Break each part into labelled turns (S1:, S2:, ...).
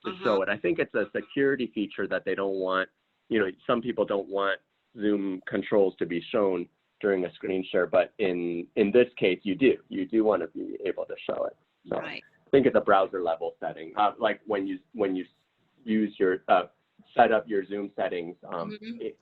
S1: to show it. I think it's a security feature that they don't want, you know, some people don't want Zoom controls to be shown during a screen share, but in this case, you do want to be able to show it. So
S2: right.
S1: I think it's a browser level setting, like when you use your set up your Zoom settings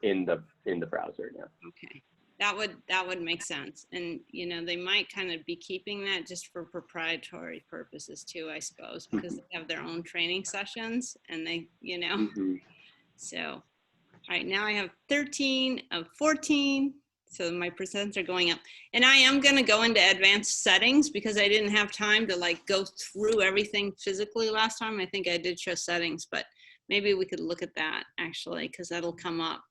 S1: in the browser. Yeah.
S2: Okay, that would make sense, and you know they might kind of be keeping that just for proprietary purposes too, I suppose, because they have their own training sessions, and they, you know, so. All right, now I have 13 of 14. So my percents are going up, and I am going to go into advanced settings because I didn't have time to like go through everything physically last time. I think I did show settings, but maybe we could look at that actually, because that'll come up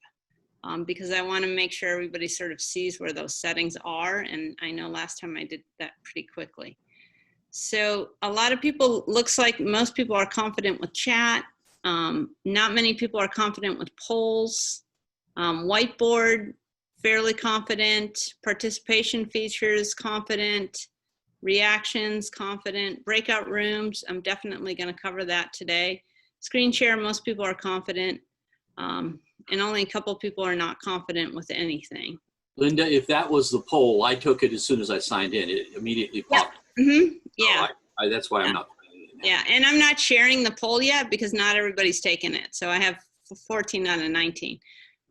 S2: because I want to make sure everybody sort of sees where those settings are. And I know last time I did that pretty quickly. So a lot of people, looks like most people are confident with chat. Not many people are confident with polls. Whiteboard, fairly confident. Participation features, confident. Reactions, confident. Breakout rooms, I'm definitely going to cover that today. Screen share, most people are confident. And only a couple of people are not confident with anything.
S3: Linda, if that was the poll, I took it as soon as I signed in. It immediately popped.
S2: Yeah.
S3: So that's why I'm not putting it in there.
S2: Yeah, and I'm not sharing the poll yet because not everybody's taken it. So I have 14 out of 19.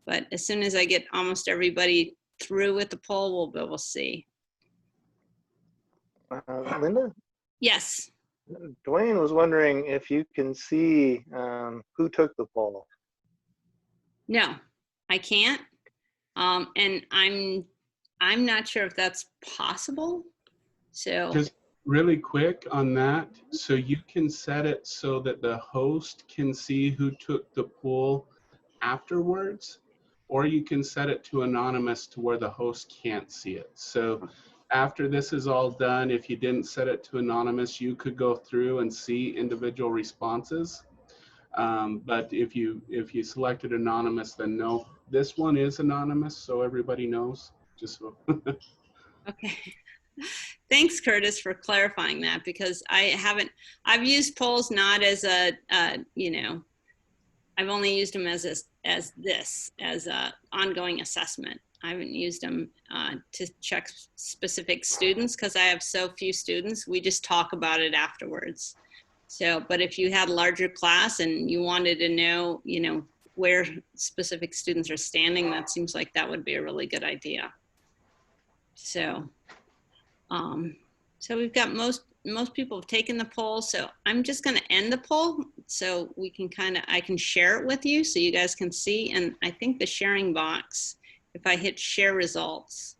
S2: But as soon as I get almost everybody through with the poll, we'll be able to see.
S4: Linda?
S2: Yes.
S4: Dwayne was wondering if you can see who took the poll.
S2: No, I can't. And I'm not sure if that's possible. So
S5: just really quick on that, so you can set it so that the host can see who took the poll afterwards, or you can set it to anonymous to where the host can't see it. So after this is all done, if you didn't set it to anonymous, you could go through and see individual responses. But if you selected anonymous, then no, this one is anonymous, so everybody knows. Just so.
S2: okay. Thanks, Curtis, for clarifying that, because I've used polls not as a, you know, I've only used them as a ongoing assessment. I haven't used them to check specific students because I have so few students. We just talk about it afterwards. So, but if you had a larger class and you wanted to know, you know, where specific students are standing, that seems like that would be a really good idea. So, so we've got most people have taken the poll. So I'm just going to end the poll so we can I can share it with you so you guys can see. And I think the sharing box, if I hit share results,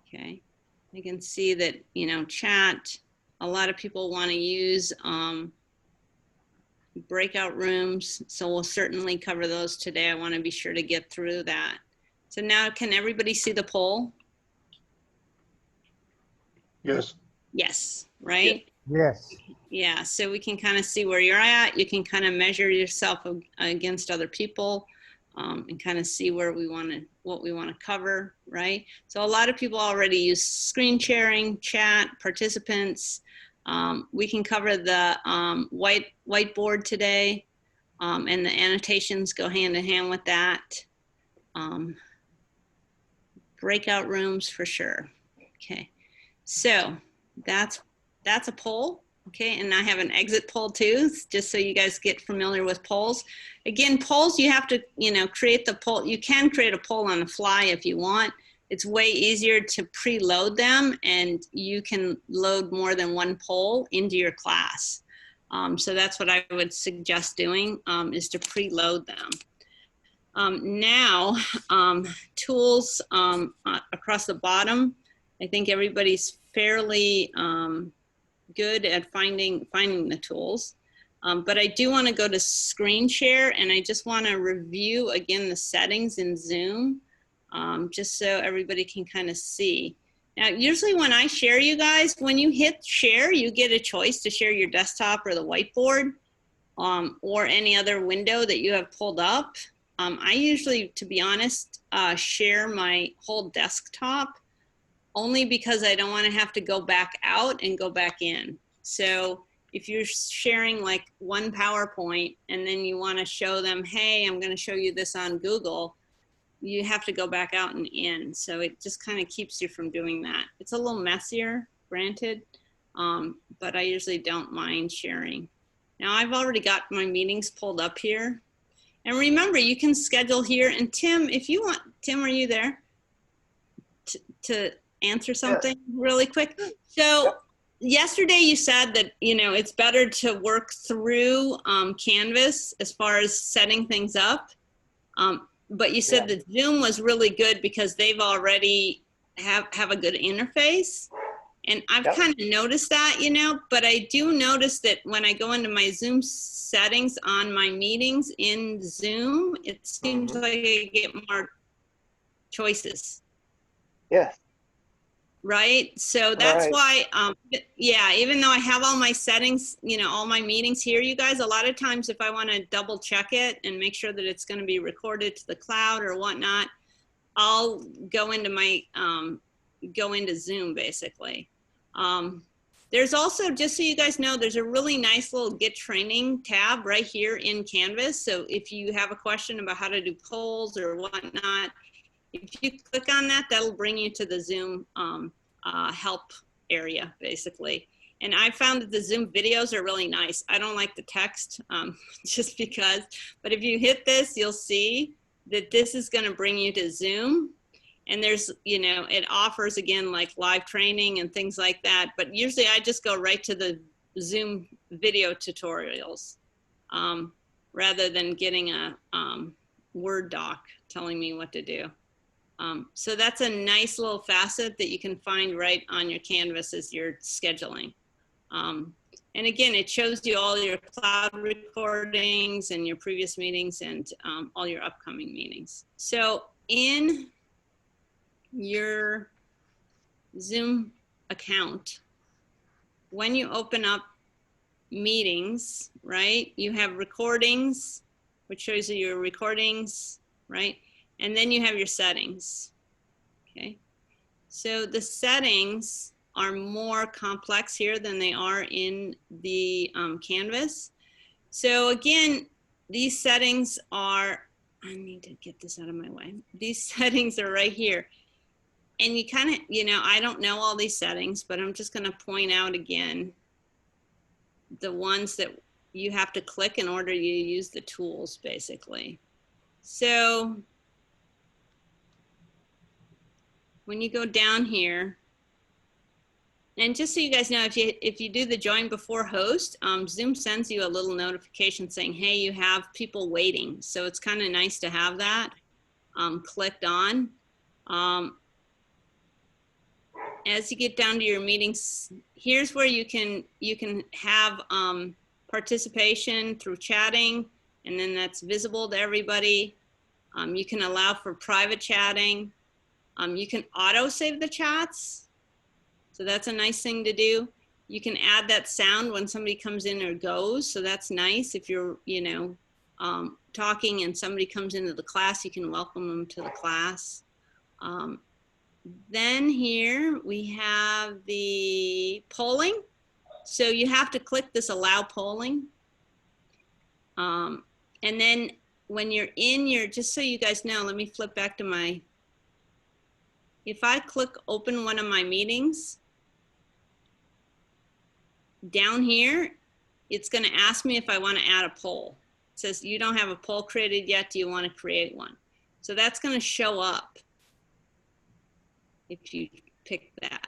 S2: okay, I can see that, you know, chat, a lot of people want to use breakout rooms. So we'll certainly cover those today. I want to be sure to get through that. So now can everybody see the poll?
S4: Yes.
S2: Yes, right?
S6: Yes.
S2: Yeah, so we can kind of see where you're at. You can kind of measure yourself against other people and kind of see where what we want to cover, right? So a lot of people already use screen sharing, chat, participants. We can cover the whiteboard today, and the annotations go hand in hand with that. Breakout rooms for sure. Okay, so that's a poll. Okay, and I have an exit poll too, just so you guys get familiar with polls. Again, polls, you have to, you know, create the poll. You can create a poll on the fly if you want. It's way easier to preload them, and you can load more than one poll into your class. So that's what I would suggest doing, is to preload them. Now, tools across the bottom, I think everybody's fairly good at finding the tools. But I do want to go to screen share, and I just want to review again the settings in Zoom, just so everybody can kind of see. Now, usually when I share, you guys, when you hit share, you get a choice to share your desktop or the whiteboard, or any other window that you have pulled up. I usually, to be honest, share my whole desktop only because I don't want to have to go back out and go back in. So if you're sharing like one PowerPoint and then you want to show them, hey, I'm going to show you this on Google, you have to go back out and in. So it just kind of keeps you from doing that. It's a little messier, granted, but I usually don't mind sharing. Now I've already got my meetings pulled up here. And remember, you can schedule here. And Tim, if you want, Tim, are you there to answer something really quick? So yesterday you said that, you know, it's better to work through Canvas as far as setting things up. But you said that Zoom was really good because they've already have a good interface. And I've kind of noticed that, you know, but I do notice that when I go into my Zoom settings on my meetings in Zoom, it seems like I get more choices.
S4: Yes.
S2: Right. So that's why, yeah, even though I have all my settings, you know, all my meetings here, you guys, a lot of times if I want to double check it and make sure that it's going to be recorded to the cloud or whatnot, I'll go into my, go into Zoom basically. There's also, just so you guys know, there's a really nice little Get Training tab right here in Canvas. So if you have a question about how to do polls or whatnot, if you click on that, that'll bring you to the Zoom help area, basically. And I found that the Zoom videos are really nice. I don't like the text just because, but if you hit this, you'll see that this is gonna bring you to Zoom. And there's, you know, it offers, again, like live training and things like that. But usually I just go right to the Zoom video tutorials rather than getting a Word doc telling me what to do. So that's a nice little facet that you can find right on your Canvas as you're scheduling. And again, it shows you all your cloud recordings and your previous meetings and all your upcoming meetings. So in your Zoom account, when you open up meetings, right, you have recordings, which shows you your recordings, right? And then you have your settings, okay? So the settings are more complex here than they are in the Canvas. So again, these settings are, I need to get this out of my way. These settings are right here. And you kind of, you know, I don't know all these settings, but I'm just gonna point out again, the ones that you have to click in order to use the tools, basically. So when you go down here, and just so you guys know, if you do the join before host, Zoom sends you a little notification saying, hey, you have people waiting. So it's kind of nice to have that clicked on. As you get down to your meetings, here's where you can have participation through chatting, and then that's visible to everybody. You can allow for private chatting. You can auto save the chats. So that's a nice thing to do. You can add that sound when somebody comes in or goes. So that's nice. If you're, you know, talking and somebody comes into the class, you can welcome them to the class. Then here we have the polling. So you have to click this allow polling. And then when you're in your, just so you guys know, let me flip back to my, if I click open one of my meetings, down here, it's going to ask me if I want to add a poll. It says you don't have a poll created yet. Do you want to create one? So that's going to show up if you pick that.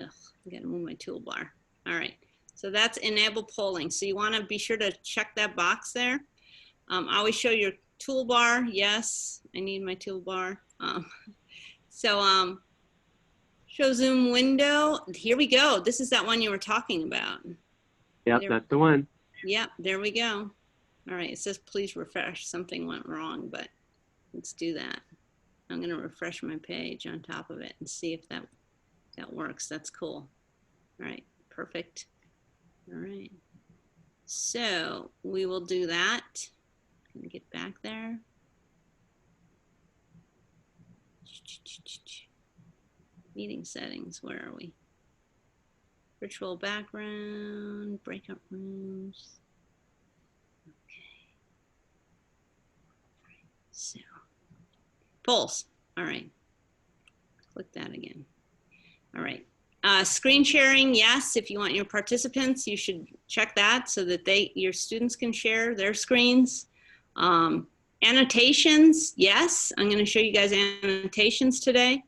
S2: Ugh, I got to move my toolbar. All right. So that's enable polling. So you want to be sure to check that box there. I always show your toolbar. Yes, I need my toolbar. Show Zoom window. Here we go. This is that one you were talking about.
S1: Yep, that's the one.
S2: Yep, there we go. All right, it says please refresh. Something went wrong, but let's do that. I'm going to refresh my page on top of it and see if that works. That's cool. All right, perfect. All right. So we will do that. Can we get back there? Meeting settings, where are we? Virtual background, breakout rooms. Okay. So, polls. All right. Click that again. All right. Screen sharing, yes. If you want your participants, you should check that so that your students can share their screens. Annotations, yes. I'm going to show you guys annotations today.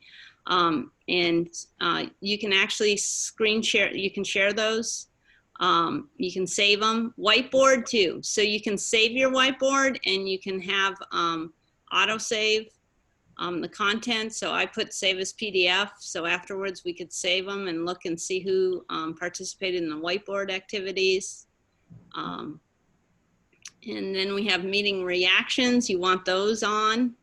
S2: You can actually screen share, you can share those. You can save them. Whiteboard too. So you can save your whiteboard and you can have autosave the content. So I put save as PDF. So afterwards we could save them and look and see who participated in the whiteboard activities. And then we have meeting reactions. You want those on.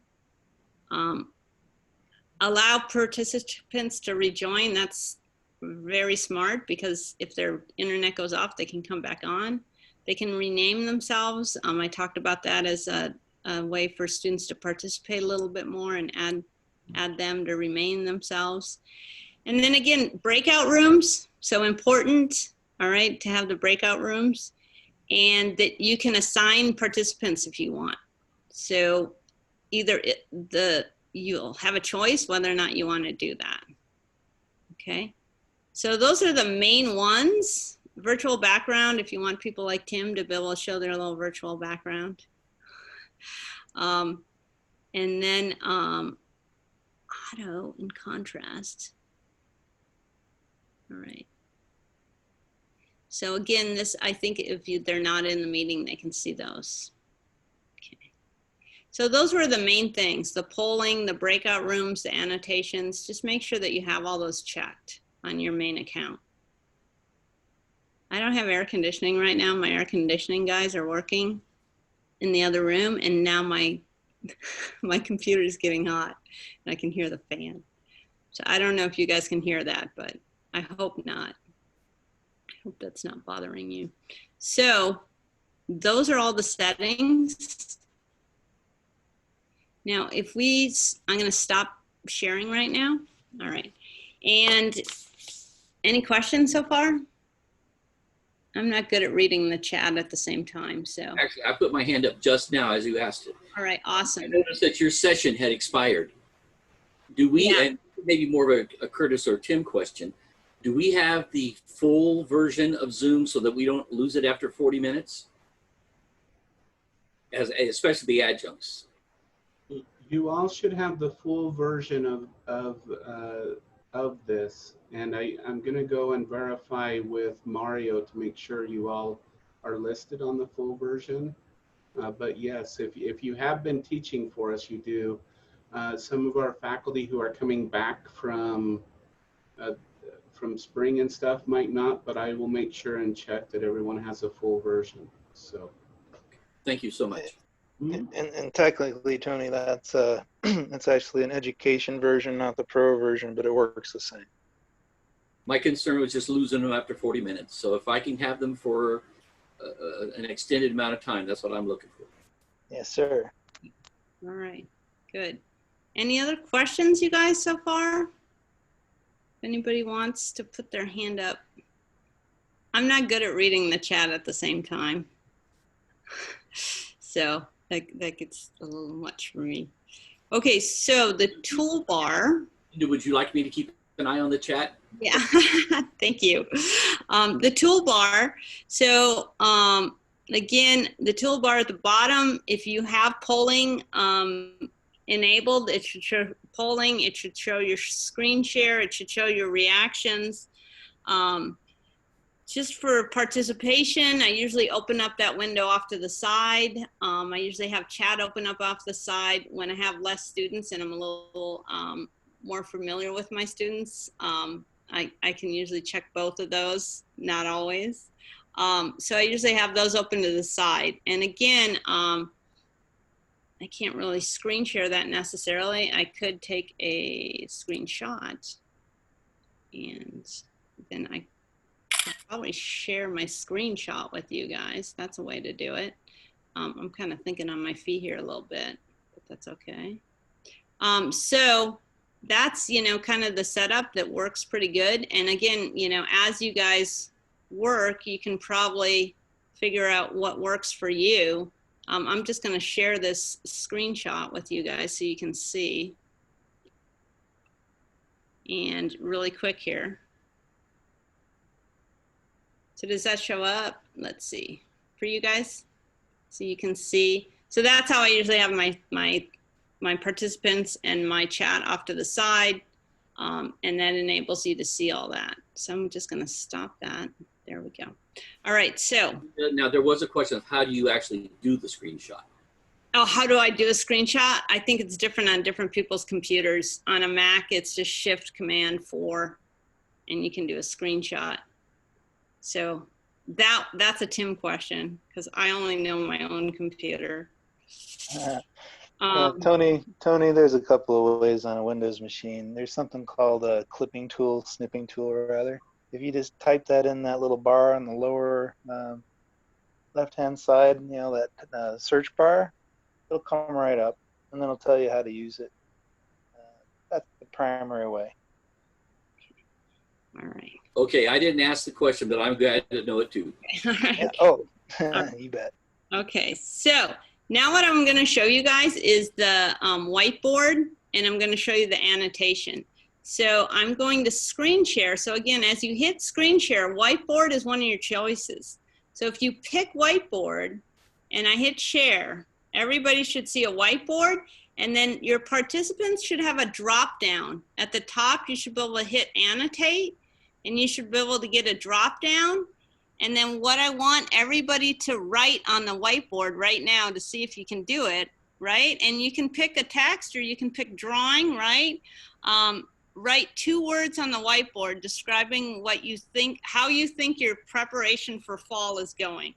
S2: Allow participants to rejoin. That's very smart because if their internet goes off, they can come back on. They can rename themselves. I talked about that as a way for students to participate a little bit more and add them to remain themselves. And then again, breakout rooms. So important, all right, to have the breakout rooms. And that you can assign participants if you want. So either you'll have a choice whether or not you want to do that. Okay. So those are the main ones. Virtual background, if you want people like Tim to be able to show their little virtual background. And then auto in contrast. All right. So again, this, I think if they're not in the meeting, they can see those. Okay. So those were the main things, the polling, the breakout rooms, the annotations. Just make sure that you have all those checked on your main account. I don't have air conditioning right now. My air conditioning guys are working in the other room, and now my computer is getting hot and I can hear the fan. So I don't know if you guys can hear that, but I hope not. I hope that's not bothering you. So those are all the settings. Now, I'm going to stop sharing right now. All right. And any questions so far? I'm not good at reading the chat at the same time, so.
S3: Actually, I put my hand up just now as you asked it.
S2: All right, awesome.
S3: I noticed that your session had expired. Do we,
S2: Yeah.
S3: and maybe more of a Curtis or Tim question, do we have the full version of Zoom so that we don't lose it after 40 minutes? Especially the adjuncts.
S5: You all should have the full version of this, and I'm going to go and verify with Mario to make sure you all are listed on the full version. But yes, if you have been teaching for us, you do. Some of our faculty who are coming back from spring and stuff might not, but I will make sure and check that everyone has a full version. So,
S3: thank you so much.
S4: And technically, Tony, that's that's actually an education version, not the pro version, but it works the same.
S3: My concern was just losing them after 40 minutes. So if I can have them for an extended amount of time, that's what I'm looking for.
S4: Yes, sir.
S2: All right, good. Any other questions, you guys, so far? If anybody wants to put their hand up. I'm not good at reading the chat at the same time. So that gets a little much for me. Okay, so the toolbar.
S3: Would you like me to keep an eye on the chat?
S2: Yeah, thank you. The toolbar. So again, the toolbar at the bottom, if you have polling enabled, it should show polling, it should show your screen share, it should show your reactions. Just for participation, I usually open up that window off to the side. I usually have chat open up off the side when I have less students and I'm a little more familiar with my students. I can usually check both of those, not always. So I usually have those open to the side. And again, I can't really screen share that necessarily. I could take a screenshot and then I could probably share my screenshot with you guys. That's a way to do it. I'm kind of thinking on my feet here a little bit, but that's okay. So that's, you know, kind of the setup that works pretty good. And again, you know, as you guys work, you can probably figure out what works for you. I'm just going to share this screenshot with you guys so you can see. And really quick here. So does that show up? Let's see for you guys. So you can see. So that's how I usually have my participants and my chat off to the side. And that enables you to see all that. So I'm just going to stop that. There we go. All right. So
S3: now there was a question of how do you actually do the screenshot?
S2: oh, how do I do a screenshot? I think it's different on different people's computers. On a Mac, it's just Shift Command 4, and you can do a screenshot. So that's a Tim question because I only know my own computer.
S4: Tony, there's a couple of ways on a Windows machine. There's something called a clipping tool, snipping tool rather. If you just type that in that little bar on the lower left-hand side, you know, that search bar, it'll come right up, and then it'll tell you how to use it. That's the primary way.
S2: All right.
S3: Okay, I didn't ask the question, but I'm glad to know it too.
S4: Yeah. Oh, you bet.
S2: Okay, so now what I'm going to show you guys is the whiteboard, and I'm going to show you the annotation. So I'm going to screen share. So again, as you hit screen share, whiteboard is one of your choices. So if you pick whiteboard and I hit share, everybody should see a whiteboard, and then your participants should have a drop down. At the top, you should be able to hit annotate, and you should be able to get a drop down. And then what I want everybody to write on the whiteboard right now to see if you can do it, right? And you can pick a text or you can pick drawing, right? Write 2 words on the whiteboard describing what you think, how you think your preparation for fall is going.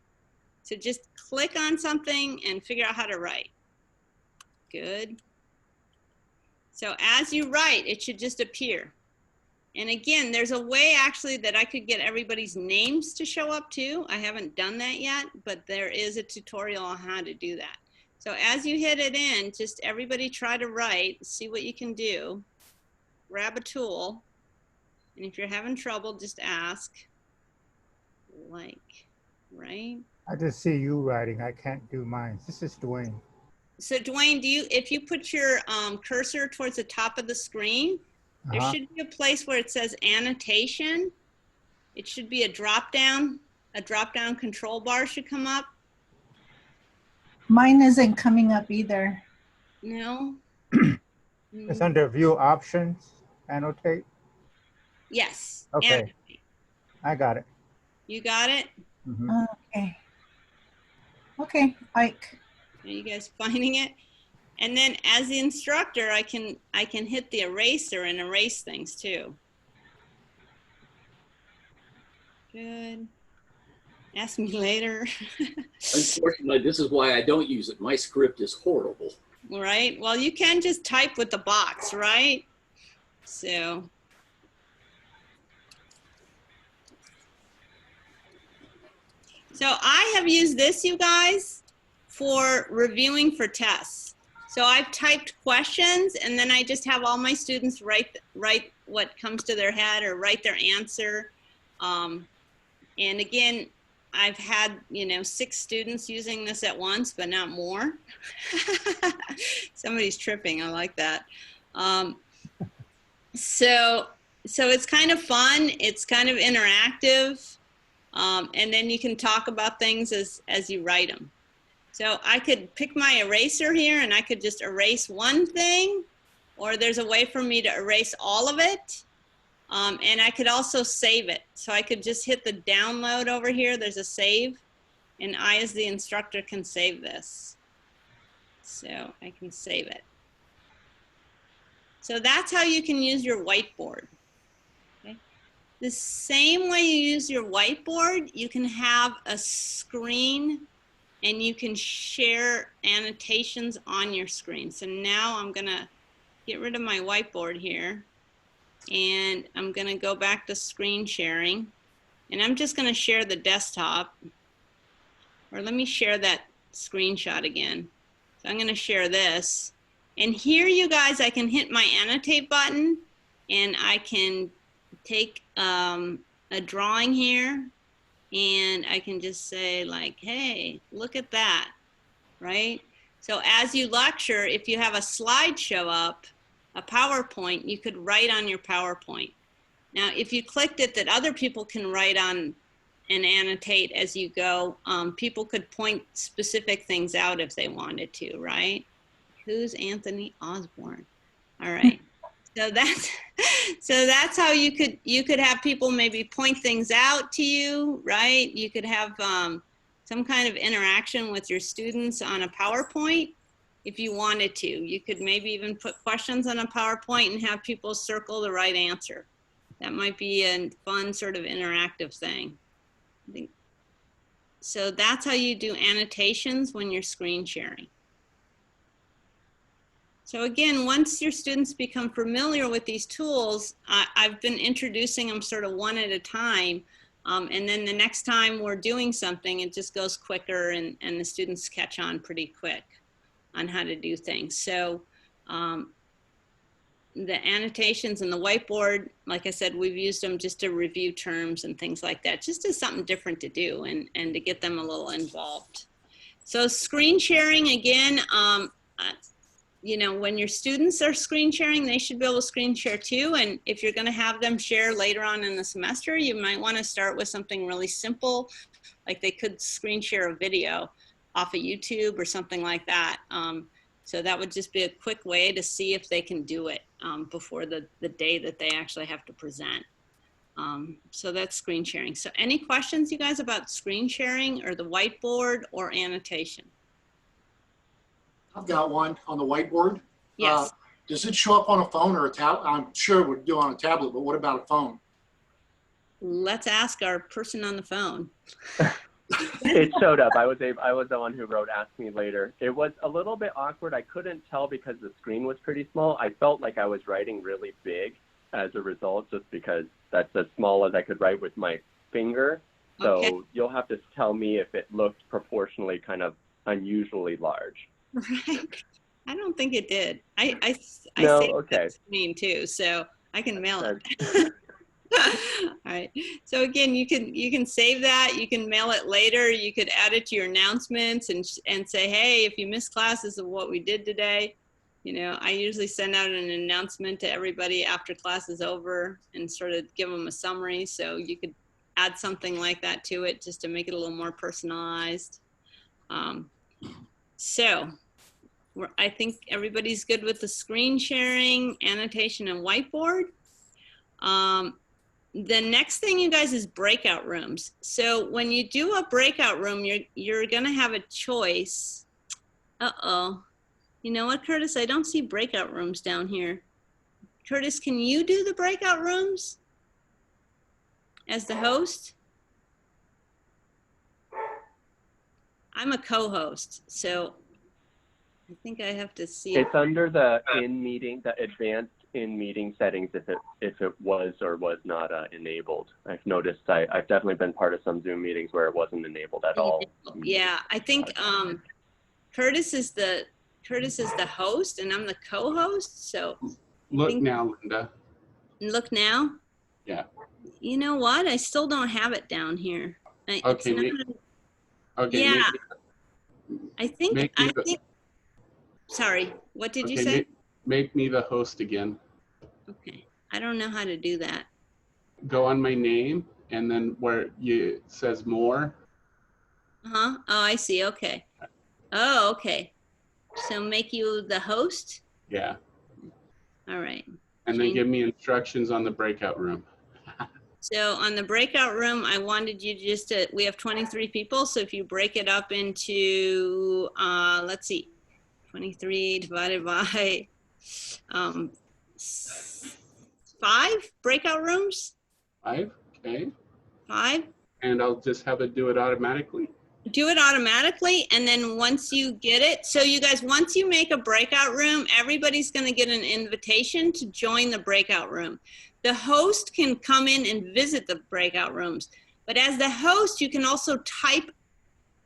S2: So just click on something and figure out how to write. Good. So as you write, it should just appear. And again, there's a way actually that I could get everybody's names to show up too. I haven't done that yet, but there is a tutorial on how to do that. So as you hit it in, just everybody try to write, see what you can do. Grab a tool, and if you're having trouble, just ask, like, right?
S6: I just see you writing. I can't do mine. This is Dwayne.
S2: So Dwayne, if you put your cursor towards the top of the screen, there should be a place where it says annotation. It should be a drop down control bar should come up.
S7: Mine isn't coming up either.
S2: No?
S6: It's under view options, annotate.
S2: Yes.
S6: Okay.
S2: Annotate.
S6: I got it.
S2: You got it?
S6: Mhm.
S7: Okay. Okay, Ike.
S2: Are you guys finding it? And then as the instructor, I can hit the eraser and erase things too. Good. Ask me later.
S3: Unfortunately, this is why I don't use it. My script is horrible.
S2: Right. Well, you can just type with the box, right? So. So I have used this, you guys, for reviewing for tests. So I've typed questions, and then I just have all my students write what comes to their head or write their answer. And again, I've had, 6 students using this at once, but not more. Somebody's tripping. I like that. So it's kind of fun. It's kind of interactive. And then you can talk about things as you write them. So I could pick my eraser here and I could just erase one thing, or there's a way for me to erase all of it. And I could also save it. So I could just hit the download over here. There's a save, and I, as the instructor, can save this. So I can save it. So that's how you can use your whiteboard. Okay. The same way you use your whiteboard, you can have a screen and you can share annotations on your screen. So now I'm gonna get rid of my whiteboard here, and I'm gonna go back to screen sharing, and I'm just gonna share the desktop, or let me share that screenshot again. So I'm gonna share this, And here, you guys, I can hit my annotate button and I can take a drawing here and I can just say like, hey, look at that, right? So as you lecture, if you have a slide show up, a PowerPoint, you could write on your PowerPoint. Now, if you clicked it that other people can write on and annotate as you go, people could point specific things out if they wanted to, right? Who's Anthony Osborne? All right. So that's how you could have people maybe point things out to you, right? You could have some kind of interaction with your students on a PowerPoint if you wanted to. You could maybe even put questions on a PowerPoint and have people circle the right answer. That might be a fun sort of interactive thing. I think. So that's how you do annotations when you're screen sharing. So again, once your students become familiar with these tools, I've been introducing them sort of one at a time. And then the next time we're doing something, it just goes quicker and the students catch on pretty quick on how to do things. So the annotations and the whiteboard, like I said, we've used them just to review terms and things like that, just as something different to do and to get them a little involved. So screen sharing, again, you know, when your students are screen sharing, they should be able to screen share too. And if you're going to have them share later on in the semester, you might want to start with something really simple, like they could screen share a video off of YouTube or something like that. So that would just be a quick way to see if they can do it before the day that they actually have to present. So that's screen sharing. So any questions, you guys, about screen sharing or the whiteboard or annotation?
S8: I've got one on the whiteboard.
S2: Yes.
S8: Does it show up on a phone or a tablet? I'm sure it would do on a tablet, but what about a phone?
S2: Let's ask our person on the phone.
S1: It showed up. I was the one who wrote "Ask me later." It was a little bit awkward. I couldn't tell because the screen was pretty small. I felt like I was writing really big as a result, just because that's as small as I could write with my finger. So
S2: Okay.
S1: You'll have to tell me if it looked proportionally kind of unusually large.
S2: Right. I don't think it did. I
S1: No,
S2: saved
S1: okay.
S2: the screen too, so I can mail it. All right. So again, you can save that. You can mail it later. You could add it to your announcements and say, hey, if you missed classes of what we did today, you know, I usually send out an announcement to everybody after class is over and sort of give them a summary. So you could add something like that to it just to make it a little more personalized. So I think everybody's good with the screen sharing, annotation, and whiteboard. The next thing, you guys, is breakout rooms. So when you do a breakout room, you're going to have a choice. Uh-oh. You know what, Curtis? I don't see breakout rooms down here. Curtis, can you do the breakout rooms as the host? I'm a co-host, so I think I have to see.
S1: It's under the in-meeting, the advanced in-meeting settings if it was or was not enabled. I've noticed I've definitely been part of some Zoom meetings where it wasn't enabled at all.
S2: Yeah, I think Curtis is the host and I'm the co-host. So
S5: Look now, Linda.
S2: Look now.
S5: Yeah.
S2: You know what? I still don't have it down here.
S5: Okay. Okay.
S2: Yeah. I think. Sorry. What did you say?
S5: Make me the host again.
S2: Okay. I don't know how to do that.
S5: Go on my name and then where it says more.
S2: Oh, I see. Okay. Oh, okay. So make you the host?
S5: Yeah.
S2: All right.
S5: And then give me instructions on the breakout room.
S2: So on the breakout room, I wanted you just to, we have 23 people. So if you break it up into, let's see, 23 divided by 5 breakout rooms.
S5: 5, okay.
S2: 5.
S5: And I'll just have it do it automatically.
S2: Do it automatically, and then once you get it, so you guys, once you make a breakout room, everybody's going to get an invitation to join the breakout room. The host can come in and visit the breakout rooms, but as the host, you can also type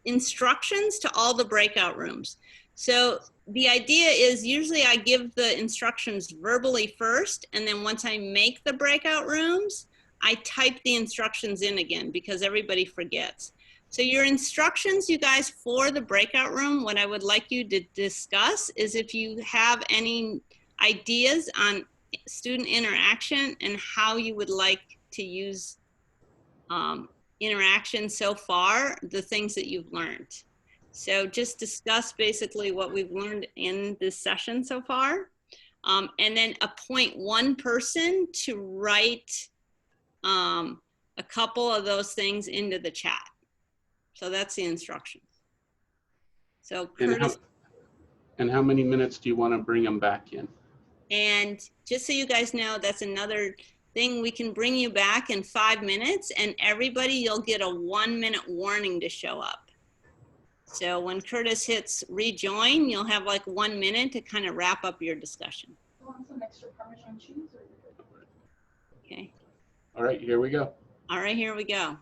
S2: instructions to all the breakout rooms. So the idea is usually I give the instructions verbally first, and then once I make the breakout rooms, I type the instructions in again because everybody forgets. So your instructions, you guys, for the breakout room, what I would like you to discuss is if you have any ideas on student interaction and how you would like to use interaction so far, the things that you've learned. So just discuss basically what we've learned in this session so far. And then appoint one person to write a couple of those things into the chat. So that's the instructions. So Curtis.
S5: And how many minutes do you want to bring them back in?
S2: And just so you guys know, that's another thing. We can bring you back in 5 minutes, and everybody, you'll get a 1-minute warning to show up. So when Curtis hits rejoin, you'll have like 1 minute to kind of wrap up your discussion.
S9: Want some extra Parmesan cheese?
S2: Okay.
S5: All right, here we go.
S2: All right, here we go.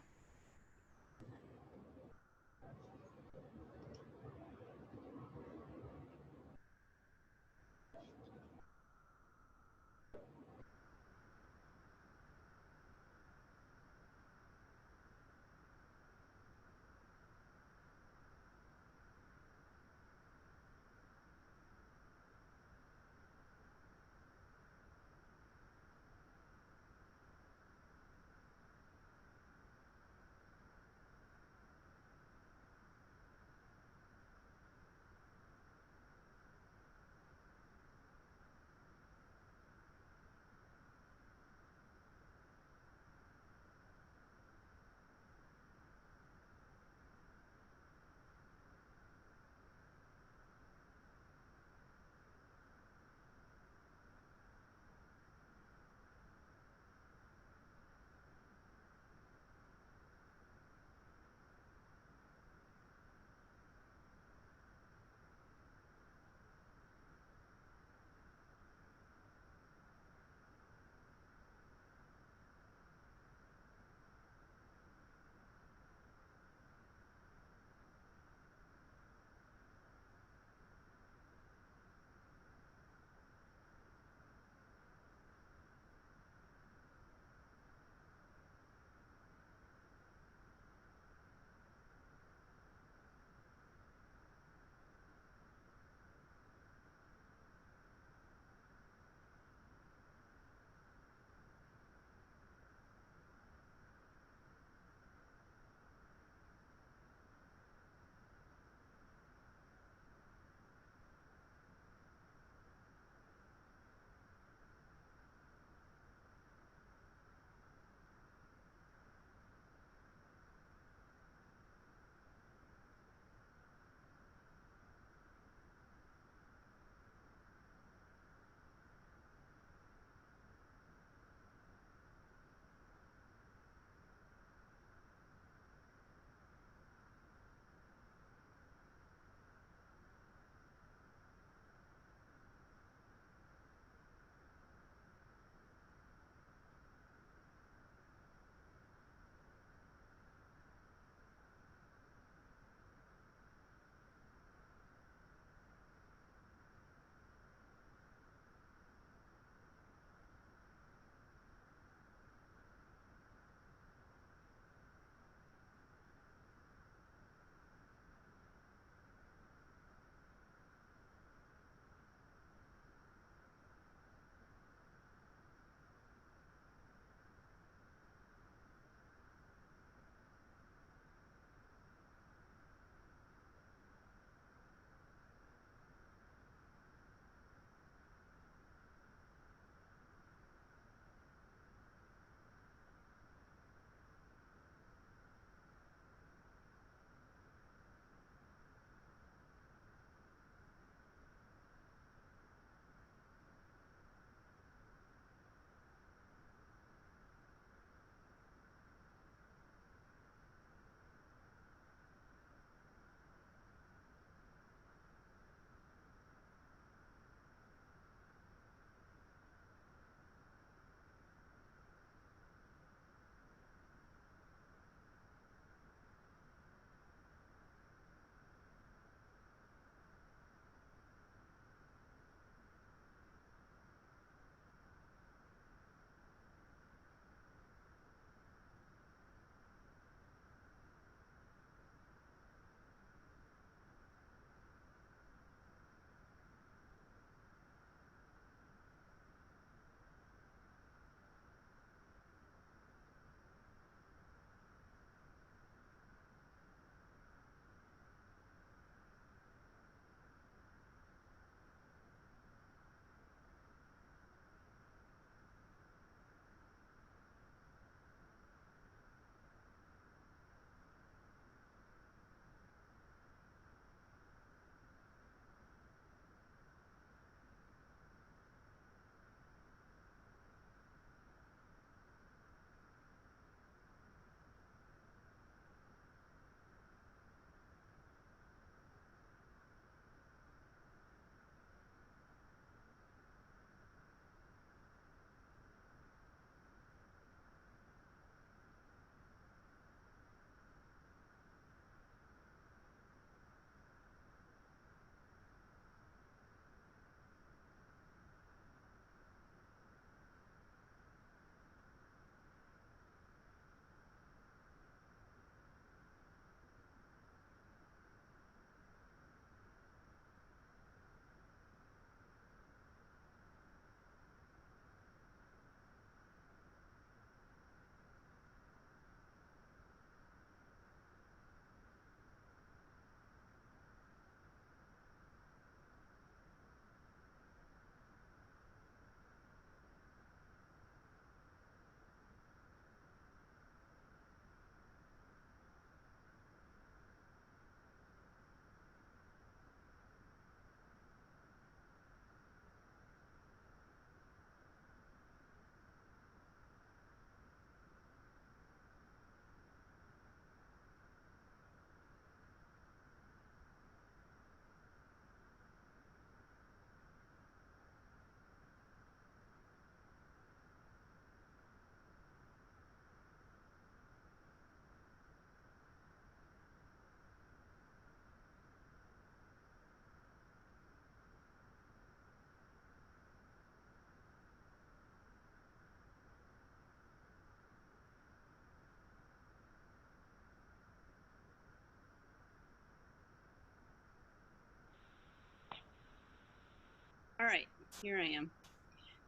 S2: Here I am.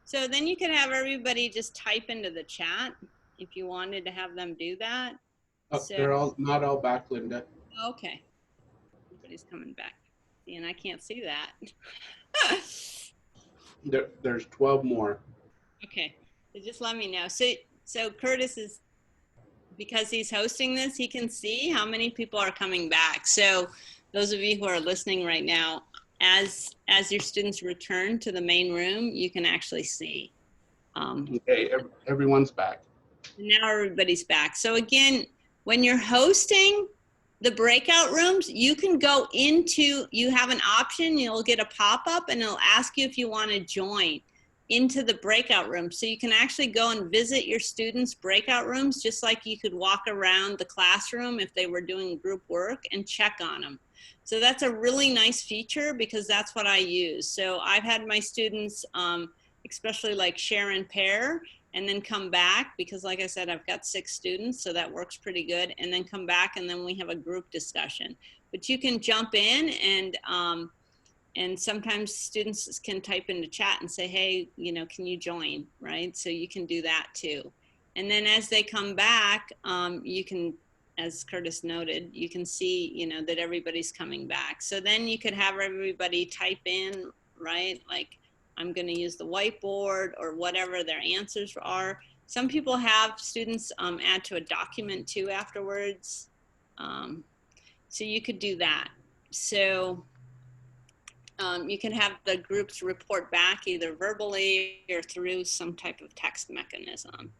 S2: So then you could have everybody just type into the chat if you wanted to have them do that.
S5: Oh,
S2: So,
S5: they're all not all back, Linda.
S2: okay. Everybody's coming back. See, and I can't see that.
S5: There's 12 more.
S2: Okay. So just let me know. So Curtis is, because he's hosting this, he can see how many people are coming back. So those of you who are listening right now, as your students return to the main room, you can actually see.
S5: Okay, everyone's back.
S2: Now everybody's back. So again, when you're hosting the breakout rooms, you can go into, you have an option, you'll get a pop-up and it'll ask you if you want to join into the breakout room. So you can actually go and visit your students' breakout rooms, just like you could walk around the classroom if they were doing group work and check on them. So that's a really nice feature because that's what I use. So I've had my students, especially like share and pair, and then come back because like I said, I've got 6 students, so that works pretty good. And then come back and then we have a group discussion. But you can jump in and sometimes students can type into chat and say, hey, you know, can you join, right? So you can do that too. And then as they come back, you can, as Curtis noted, you can see, you know, that everybody's coming back. So then you could have everybody type in, right? Like, I'm going to use the whiteboard or whatever their answers are. Some people have students add to a document too afterwards. So you could do that. So you can have the groups report back either verbally or through some type of text mechanism.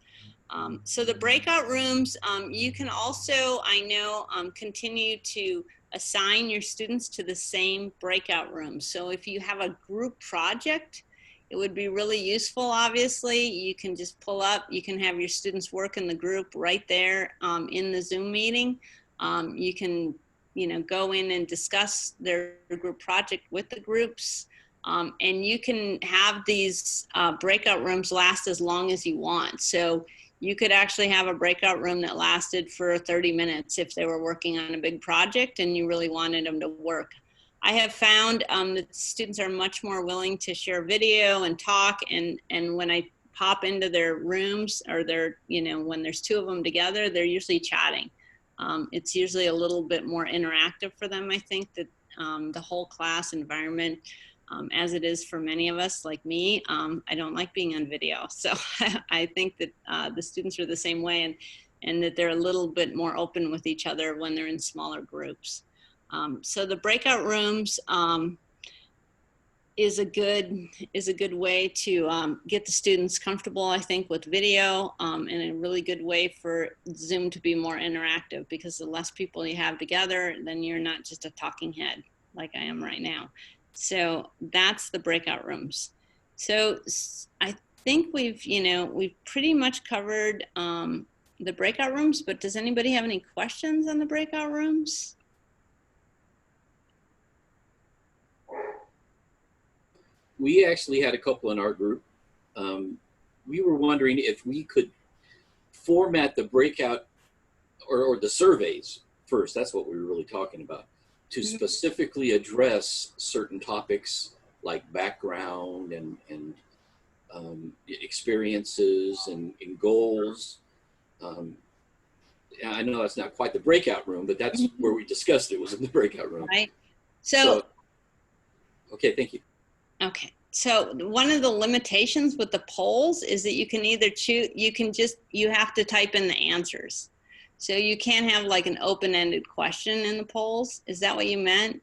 S2: So the breakout rooms, you can also, I know, continue to assign your students to the same breakout room. So if you have a group project, it would be really useful, obviously. You can just pull up, you can have your students work in the group right there in the Zoom meeting. You can, you know, go in and discuss their group project with the groups. And you can have these breakout rooms last as long as you want. So you could actually have a breakout room that lasted for 30 minutes if they were working on a big project and you really wanted them to work. I have found that students are much more willing to share video and talk, and when I pop into their rooms or their, you know, when there's 2 of them together, they're usually chatting. It's usually a little bit more interactive for them. I think that the whole class environment, as it is for many of us like me, I don't like being on video. So I think that the students are the same way, and that they're a little bit more open with each other when they're in smaller groups. So the breakout rooms is a good way to get the students comfortable, I think, with video, and a really good way for Zoom to be more interactive, because the less people you have together, then you're not just a talking head like I am right now. So that's the breakout rooms. So I think we've pretty much covered the breakout rooms, but does anybody have any questions on the breakout rooms?
S3: We actually had a couple in our group. We were wondering if we could format the breakout or the surveys first. That's what we were really talking about, to specifically address certain topics like background and experiences and goals. I know that's not quite the breakout room, but that's where we discussed it, was in the breakout room.
S2: Right. So
S3: okay, thank you.
S2: Okay, so one of the limitations with the polls is that you can either choose, you have to type in the answers. So you can't have like an open-ended question in the polls. Is that what you meant?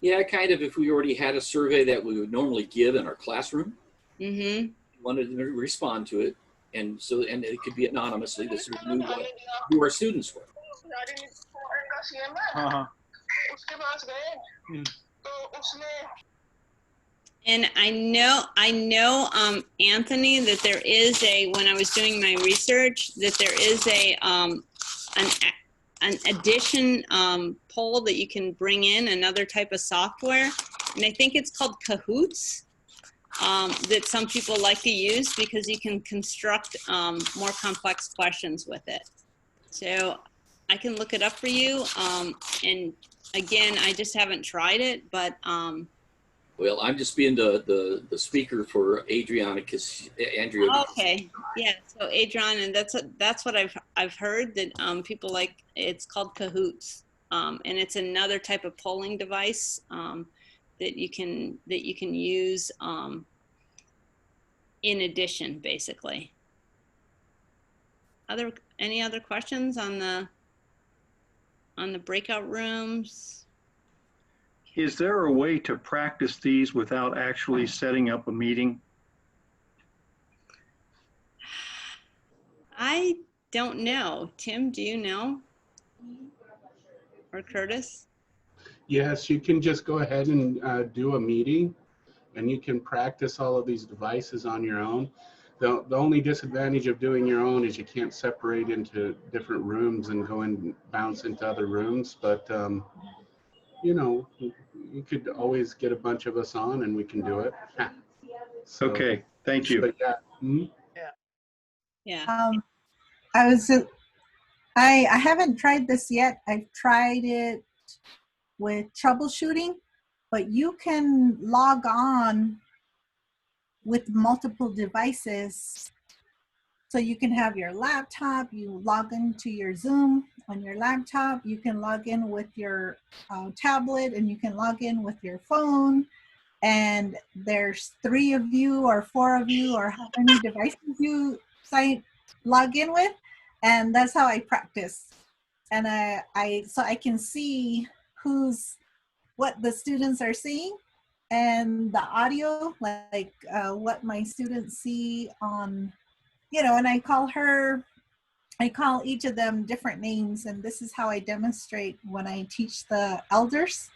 S3: Yeah, kind of. If we already had a survey that we would normally give in our classroom,
S2: Mm-hmm.
S3: wanted to respond to it, and it could be anonymously. This is who our students were.
S2: And I know, Anthony, that there is when I was doing my research, that there is an addition poll that you can bring in, another type of software. And I think it's called Kahoots, that some people like to use because you can construct more complex questions with it. So I can look it up for you. And again, I just haven't tried it, but
S3: Well, I'm just being the speaker for Adriana because Andrea.
S2: Okay, yeah. So Adrian, and that's what I've heard that people like. It's called Cahoots, and it's another type of polling device that you can use in addition, basically. Any other questions on the breakout rooms?
S10: Is there a way to practice these without actually setting up a meeting?
S2: I don't know. Tim, do you know? Or Curtis?
S5: Yes, you can just go ahead and do a meeting, and you can practice all of these devices on your own. The only disadvantage of doing your own is you can't separate into different rooms and go and bounce into other rooms. But, you know, you could always get a bunch of us on and we can do it. So,
S10: Okay, thank you.
S5: but yeah. Mhm.
S2: Yeah.
S7: I haven't tried this yet. I've tried it with troubleshooting, but you can log on with multiple devices. So you can have your laptop, you log into your Zoom on your laptop, you can log in with your tablet, and you can log in with your phone. And there's 3 of you or 4 of you or how many devices you log in with. And that's how I practice. And so I can see what the students are seeing, and the audio, like what my students see on, and I call each of them different names. And this is how I demonstrate when I teach the elders.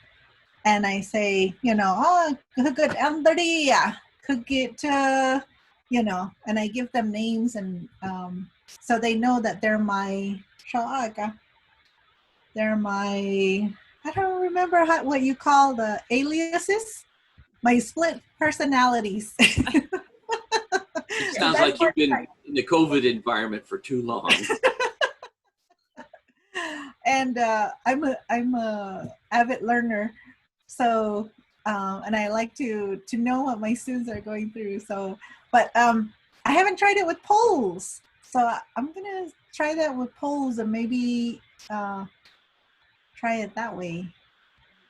S7: And I say, oh, good Andrea, could get, and I give them names, and so they know that they're my, I don't remember what you call the aliases, my split personalities.
S3: It sounds like you've been in the COVID environment for too long.
S7: And I'm a avid learner, so and I like to know what my students are going through. So, but I haven't tried it with polls, so I'm gonna try that with polls and maybe try it that way.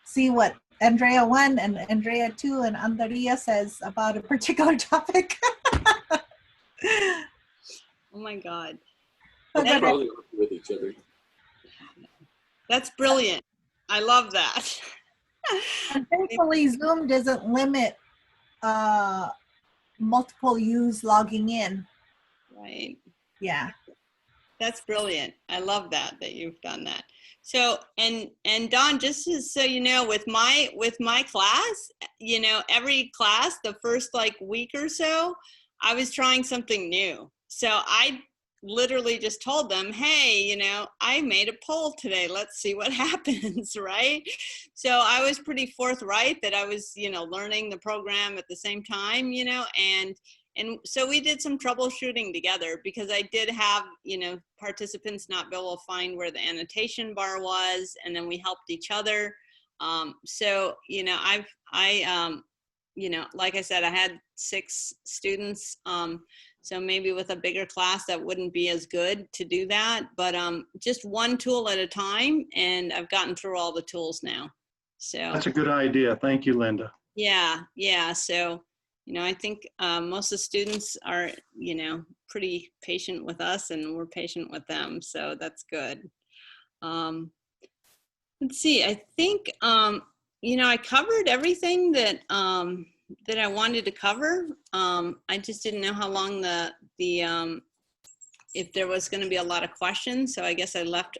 S7: See what Andrea 1 and Andrea 2 and Andrea says about a particular topic.
S2: Oh my God.
S3: They'll probably work with each other.
S2: That's brilliant. I love that.
S7: And thankfully, Zoom doesn't limit multiple use logging in.
S2: Right.
S7: Yeah.
S2: That's brilliant. I love that you've done that. So, and Dawn, just so you know, with my class, every class, the first week or so, I was trying something new. So I literally just told them, hey, I made a poll today. Let's see what happens, right? So I was pretty forthright that I was, learning the program at the same time, and so we did some troubleshooting together, because I did have, participants not be able to find where the annotation bar was, and then we helped each other. So, like I said, I had 6 students. So maybe with a bigger class, that wouldn't be as good to do that, but just one tool at a time, and I've gotten through all the tools now. So
S10: That's a good idea. Thank you, Linda.
S2: Yeah. So, I think most of the students are, pretty patient with us, and we're patient with them. So that's good. Let's see. I think, I covered everything that I wanted to cover. I just didn't know how long if there was going to be a lot of questions. So I guess I left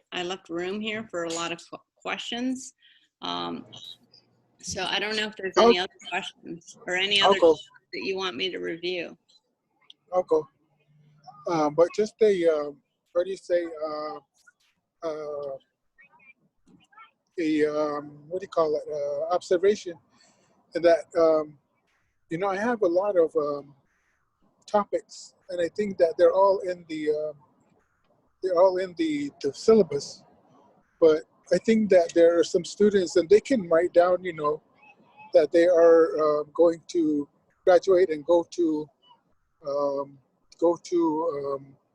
S2: room here for a lot of questions. So I don't know if there's any other questions or any other questions that you want me to review.
S11: Okay. But just a, what do you say, what do you call it, observation, and that, I have a lot of topics, and I think that they're all in the syllabus, but I think that there are some students, and they can write down, that they are going to graduate and go to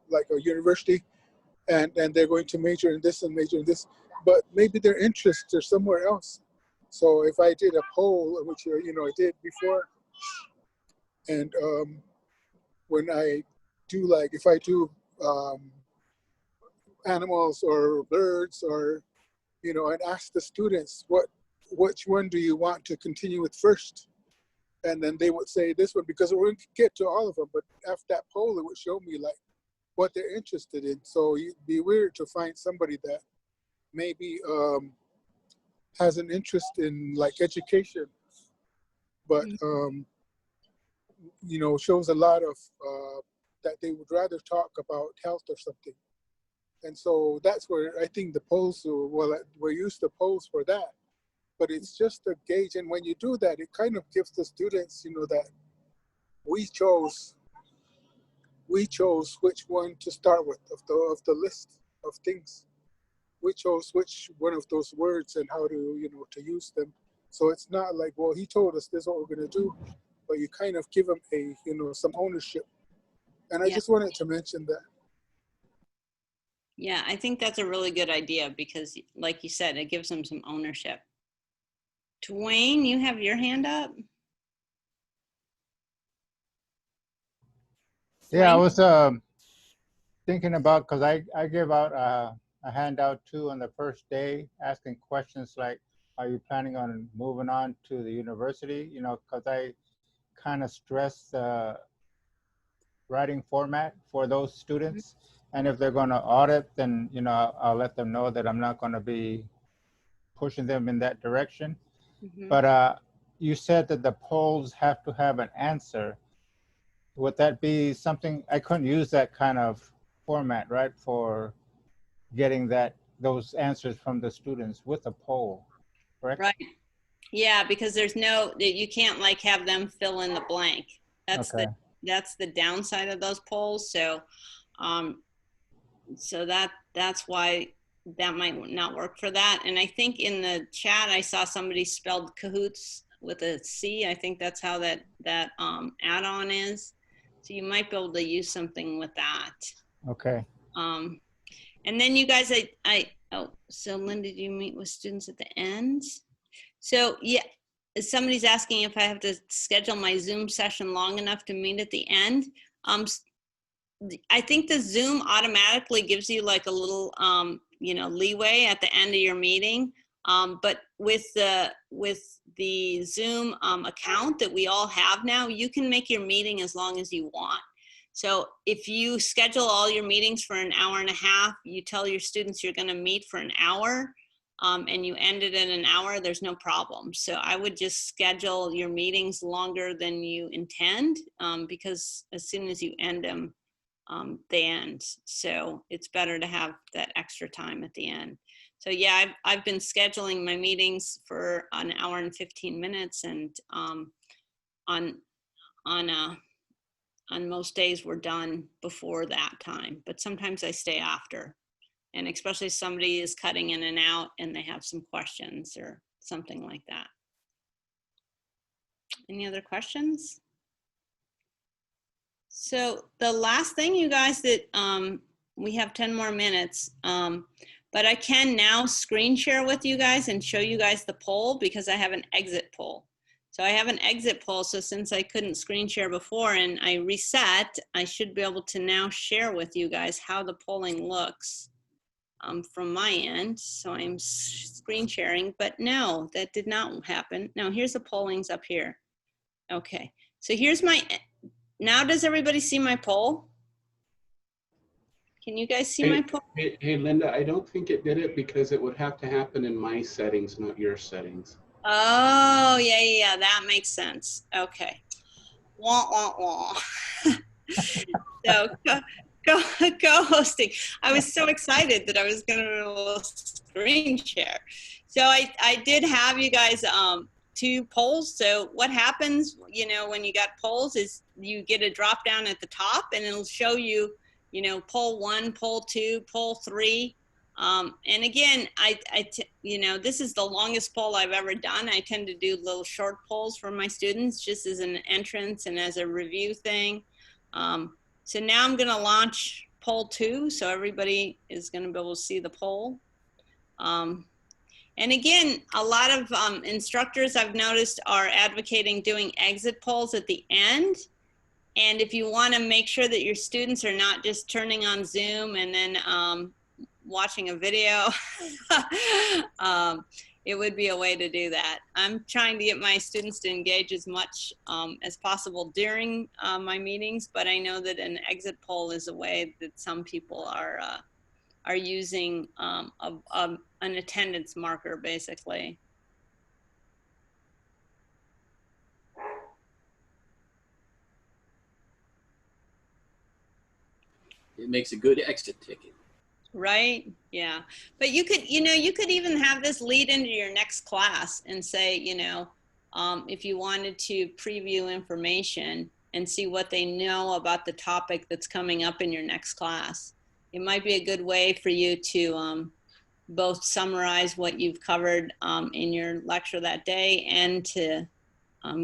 S11: like a university, and they're going to major in this and major in this, but maybe their interests are somewhere else. So if I did a poll, which I did before, and when I do, like, if I do animals or birds, or and ask the students which one do you want to continue with first, and then they would say this one, because we could get to all of them, but after that poll it would show me like what they're interested in. So it'd be weird to find somebody that maybe has an interest in like education, but shows a lot of that they would rather talk about health or something. And so that's where I think the polls, we're used to polls for that, but it's just a gauge. And when you do that, it kind of gives the students, that we chose which one to start with of the list of things. We chose which one of those words and how to, to use them. So it's not like, well, he told us this is what we're going to do, but you kind of give them a, some ownership. And I just wanted to mention that.
S2: Yeah, I think that's a really good idea because, like you said, it gives them some ownership. Dwayne, you have your hand up?
S6: Yeah, I was thinking about, because I give out a handout too on the first day, asking questions like, are you planning on moving on to the university? Because I kind of stress the writing format for those students. And if they're going to audit, then, I'll let them know that I'm not going to be pushing them in that direction. But you said that the polls have to have an answer. Would that be something, I couldn't use that kind of format, right, for getting those answers from the students with a poll, correct?
S2: Right. Yeah, because you can't like have them fill in the blank. That's the downside of those polls. So, that's why that might not work for that. And I think in the chat, I saw somebody spelled cahoots with a C. I think that's how that add-on is. So you might be able to use something with that.
S6: Okay.
S2: And then you guys, so Linda, do you meet with students at the end? So yeah, somebody's asking if I have to schedule my Zoom session long enough to meet at the end. I think the Zoom automatically gives you like a little, leeway at the end of your meeting. But with the Zoom account that we all have now, you can make your meeting as long as you want. So if you schedule all your meetings for an hour and a half, you tell your students you're going to meet for an hour, and you end it in an hour, there's no problem. So I would just schedule your meetings longer than you intend, because as soon as you end them, they end. So it's better to have that extra time at the end. So yeah, I've been scheduling my meetings for an hour and 15 minutes, and on most days we're done before that time, but sometimes I stay after. And especially if somebody is cutting in and out and they have some questions or something like that. Any other questions? So the last thing, you guys, that we have 10 more minutes, but I can now screen share with you guys and show you guys the poll because I have an exit poll. So I have an exit poll. So since I couldn't screen share before and I reset, I should be able to now share with you guys how the polling looks from my end. So I'm screen sharing, but no, that did not happen. Now here's the pollings up here. Okay, so here's now does everybody see my poll? Can you guys see my poll?
S5: Hey, Linda, I don't think it did it because it would have to happen in my settings, not your settings.
S2: Oh, yeah, that makes sense. Okay. Wah, wah, wah. So co-hosting. I was so excited that I was going to screen share. So I did have you guys 2 polls. So what happens, when you got polls is you get a drop down at the top and it'll show you, poll 1, poll 2, poll 3. And again, you know, this is the longest poll I've ever done. I tend to do little short polls for my students just as an entrance and as a review thing. So now I'm gonna launch poll 2, so everybody is gonna be able to see the poll. And again, a lot of instructors I've noticed are advocating doing exit polls at the end. And if you wanna make sure that your students are not just turning on Zoom and then watching a video, it would be a way to do that. I'm trying to get my students to engage as much as possible during my meetings, but I know that an exit poll is a way that some people are using an attendance marker, basically.
S3: It makes a good exit ticket.
S2: Right? Yeah. But you could, you know, you could even have this lead into your next class and say, you know, if you wanted to preview information and see what they know about the topic that's coming up in your next class, it might be a good way for you to both summarize what you've covered in your lecture that day and to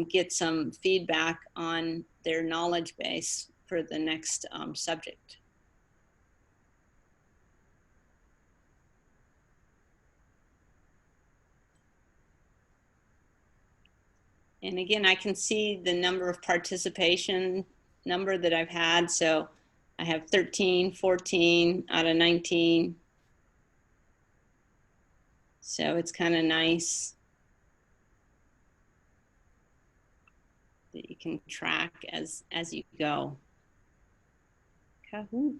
S2: get some feedback on their knowledge base for the next subject. And again, I can see the number of participation number that I've had. So I have 13, 14 out of 19. So it's kind of nice that you can track as you go. Kahoot.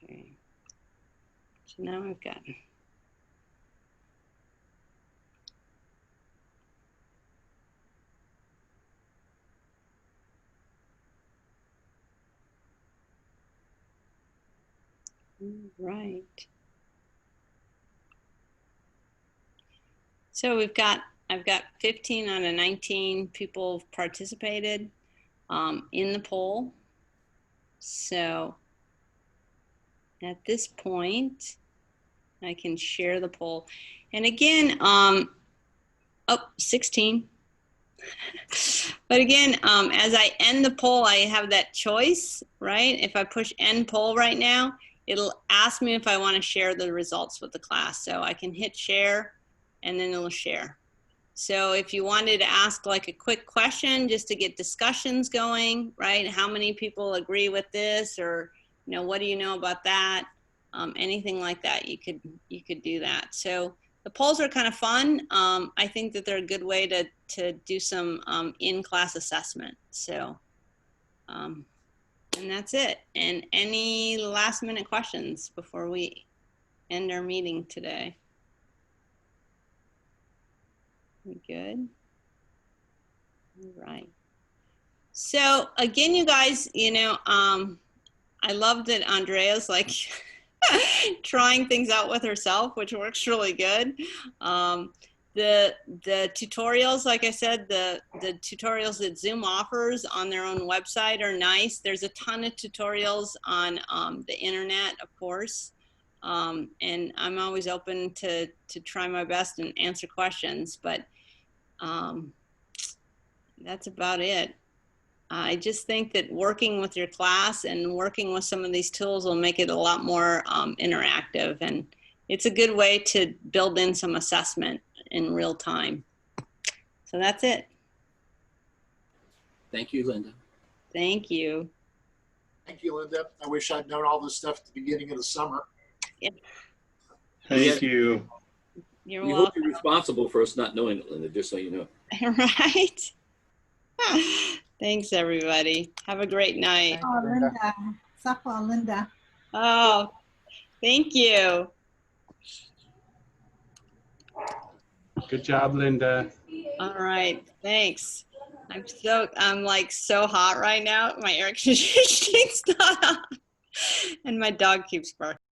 S2: Okay. So now I've got right. So I've got 15 out of 19 people participated in the poll. So at this point, I can share the poll. And again, 16. But again, as I end the poll, I have that choice, right? If I push end poll right now, it'll ask me if I want to share the results with the class. So I can hit share and then it'll share. So if you wanted to ask like a quick question just to get discussions going, right? How many people agree with this, or you know, what do you know about that? Anything like that, you could do that. So the polls are kind of fun. I think that they're a good way to do some in-class assessment. So, and that's it. And any last minute questions before we end our meeting today? We good? All right. So again, you guys, you know, I love that Andrea's like trying things out with herself, which works really good. The tutorials, like I said, the tutorials that Zoom offers on their own website are nice. There's a ton of tutorials on the internet, of course. And I'm always open to try my best and answer questions, but that's about it. I just think that working with your class and working with some of these tools will make it a lot more interactive, and it's a good way to build in some assessment in real time. So that's it.
S3: Thank you, Linda.
S2: Thank you.
S8: Thank you, Linda. I wish I'd known all this stuff at the beginning of the summer.
S2: Yeah.
S10: Thank you.
S2: You're
S3: We
S2: welcome.
S3: hope you're responsible for us not knowing it, Linda, just so you know.
S2: Right? Thanks, everybody. Have a great night.
S7: Oh, Linda. Sapa, Linda.
S2: Oh, thank you.
S5: Good job, Linda.
S2: All right, thanks. I'm like so hot right now. My air conditioning's not on. And my dog keeps barking.